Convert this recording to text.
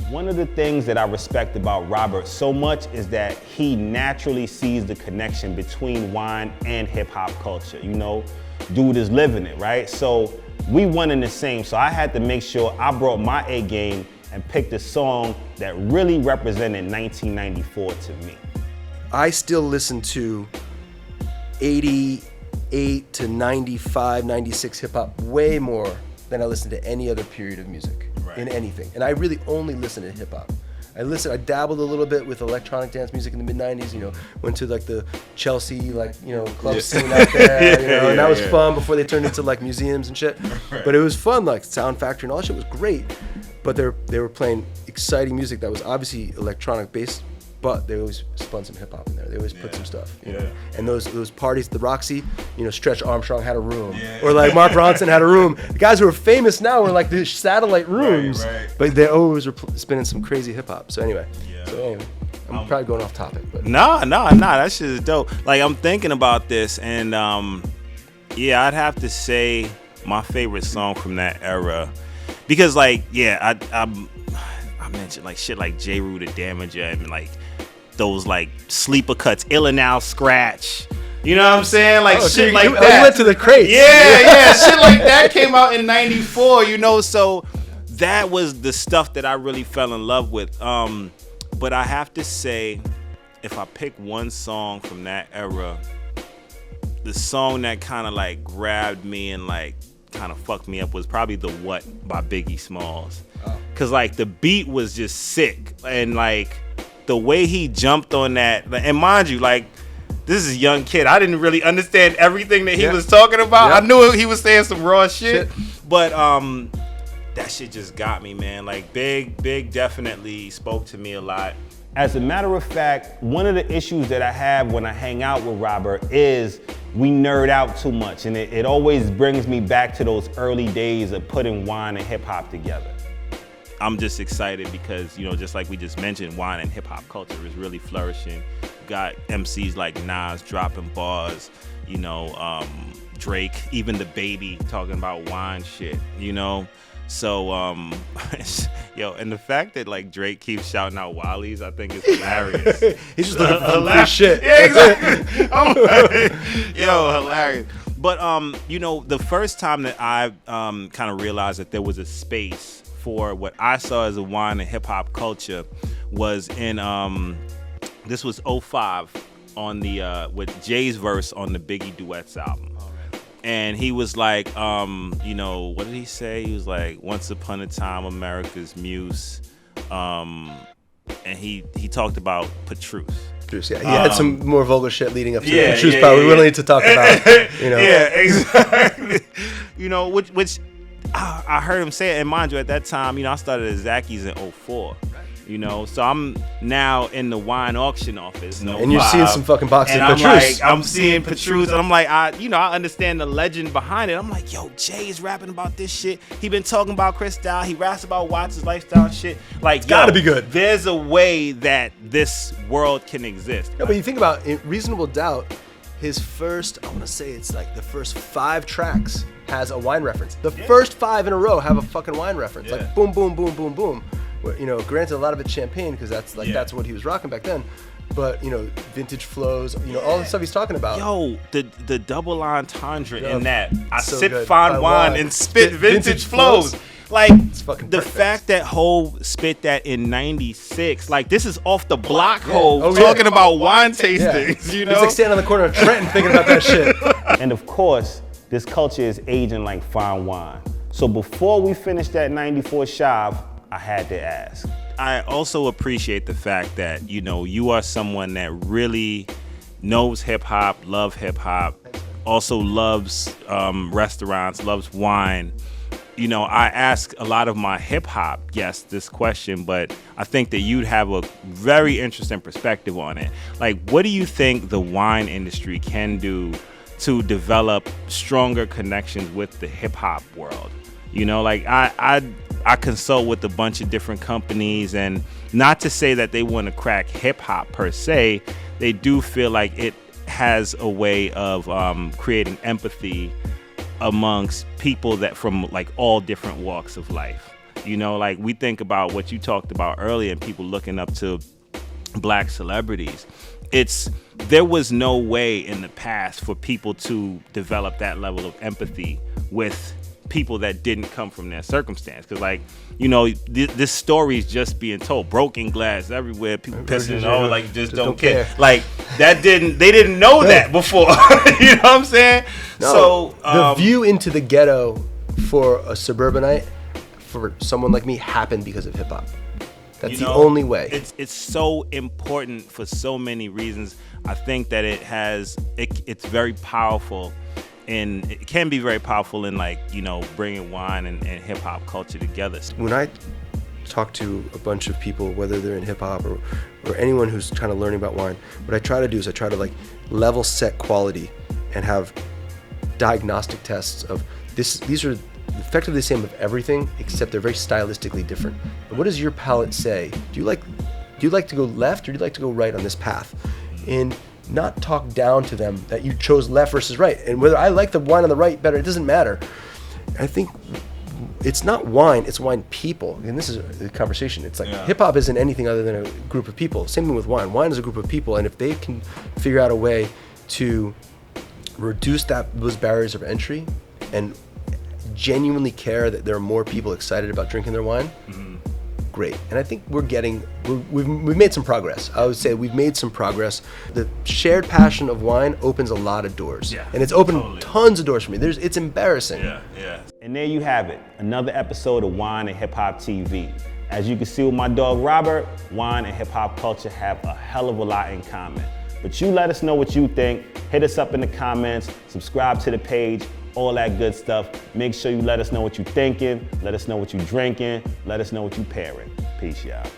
One of the things that I respect about Robert so much is that he naturally sees the connection between wine and hip hop culture. You know, dude is living it, right? So we one in the same, so I had to make sure I brought my A game and picked a song that really represented 1994 to me. I still listen to 88 to 95, 96 hip hop way more than I listen to any other period of music in anything. And I really only listen to hip hop. I dabbled a little bit with electronic dance music in the mid-90s, you know, went to like the Chelsea, like, you know, club scene out there, you know, and that was fun before they turned into like museums and shit. But it was fun, like Sound Factory and all that shit was great. But they were playing exciting music that was obviously electronic based, but they always spun some hip hop in there. They always put some stuff, you know. And those parties at the Roxy, you know, Stretch Armstrong had a room, or like Mark Ronson had a room. The guys who are famous now were like the satellite rooms, but they always were spinning some crazy hip hop. So anyway, I'm probably going off topic, but no, that shit is dope. Like I'm thinking about this, and I'd have to say my favorite song from that era, because like I mentioned like shit like J. Rue the Damager and like those like sleeper cuts, Illa Now Scratch. You know what I'm saying? Like shit like that. You went to the crates. Yeah, shit like that came out in '94. You know, so that was the stuff that I really fell in love with. But I have to say, if I pick one song from that era, the song that kind of like grabbed me and like kind of fucked me up was probably the What by Biggie Smalls. Cause like the beat was just sick, and like the way he jumped on that, and mind you, like this is a young kid, I didn't really understand everything that he was talking about. I knew he was saying some raw shit. But that shit just got me, man. Like Big definitely spoke to me a lot. As a matter of fact, one of the issues that I have when I hang out with Robert is we nerd out too much, and it always brings me back to those early days of putting wine and hip hop together. I'm just excited because, you know, just like we just mentioned, wine and hip hop culture is really flourishing. Got MCs like Nas dropping bars, you know, Drake, even the Baby talking about wine shit, you know. So, and the fact that like Drake keeps shouting out Wally's, I think is hilarious. He's just looking for free shit. Yeah, exactly. Hilarious. But you know, the first time that I kind of realized that there was a space for what I saw as a wine and hip hop culture was in this was 05 on the with Jay's verse on the Biggie Duets album. And he was like, you know, what did he say? He was like, once upon a time, America's muse. And he talked about Patrus. He had some more vulgar shit leading up to the Patrus part. We really need to talk about, you know. Yeah, exactly. You know, which I heard him say it. And mind you, at that time, you know, I started at Zacky's in 04. You know, so I'm now in the wine auction office. And you're seeing some fucking boxes of Patrus. Like, I'm seeing Patrus, and I'm like, I understand the legend behind it. I'm like, yo, Jay is rapping about this shit. He been talking about Cristal. He raps about Watts' lifestyle and shit. Like, gotta be good. There's a way that this world can exist. No, but you think about it, Reasonable Doubt, his first, I want to say it's like the first 5 tracks has a wine reference. The first 5 in a row have a fucking wine reference. Like, boom, boom, boom, boom, boom. You know, granted, a lot of it's champagne because that's what he was rocking back then. But, you know, vintage flows, you know, all the stuff he's talking about. Yo, the double entendre in that. I so sip good. fine wine and spit vintage flows. Like, the fact that Hov spit that in 96, like, this is off the block Hov talking about wine tastings, you know? He's like standing on the corner of Trenton thinking about that shit. And of course, this culture is aging like fine wine. So before we finish that 94 Shav, I had to ask. I also appreciate the fact that, you know, you are someone that really knows hip hop, also loves restaurants, loves wine. You know, I ask a lot of my hip hop guests this question, but I think that you'd have a very interesting perspective on it. Like, what do you think the wine industry can do to develop stronger connections with the hip hop world? You know, like I consult with a bunch of different companies, and not to say that they want to crack hip hop per se, they do feel like it has a way of creating empathy amongst people that from like all different walks of life. You know, like we think about what you talked about earlier and people looking up to black celebrities. There was no way in the past for people to develop that level of empathy with people that didn't come from their circumstance. Because, like, you know, this story is just being told. Broken glass everywhere, people pissing, like, just don't care. Like, they didn't know that before. You know what I'm saying? No, so the view into the ghetto for a suburbanite, for someone like me, happened because of hip hop. That's the only way. It's so important for so many reasons. I think that it's very powerful, and it can be very powerful in, like, you know, bringing wine and hip hop culture together. When I talk to a bunch of people, whether they're in hip hop or anyone who's kind of learning about wine, what I try to do is I try to, like, level set quality and have diagnostic tests of these are effectively the same of everything, except they're very stylistically different. And what does your palate say? Do you like to go left, or do you like to go right on this path? And not talk down to them that you chose left versus right. And whether I like the wine on the right better, it doesn't matter. I think it's not wine, it's wine people. And this is the conversation. It's like hip hop isn't anything other than a group of people. Same thing with wine. Wine is a group of people, and if they can figure out a way to reduce those barriers of entry and genuinely care that there are more people excited about drinking their wine, great. And I think we've made some progress. I would say we've made some progress. The shared passion of wine opens a lot of doors. Yeah, and it's opened tons of doors for me. It's embarrassing. Yeah. And there you have it, another episode of Wine and Hip Hop TV. As you can see with my dog Robert, wine and hip hop culture have a hell of a lot in common. But you let us know what you think. Hit us up in the comments, subscribe to the page, all that good stuff. Make sure you let us know what you're thinking, let us know what you're drinking, let us know what you're pairing. Peace, y'all.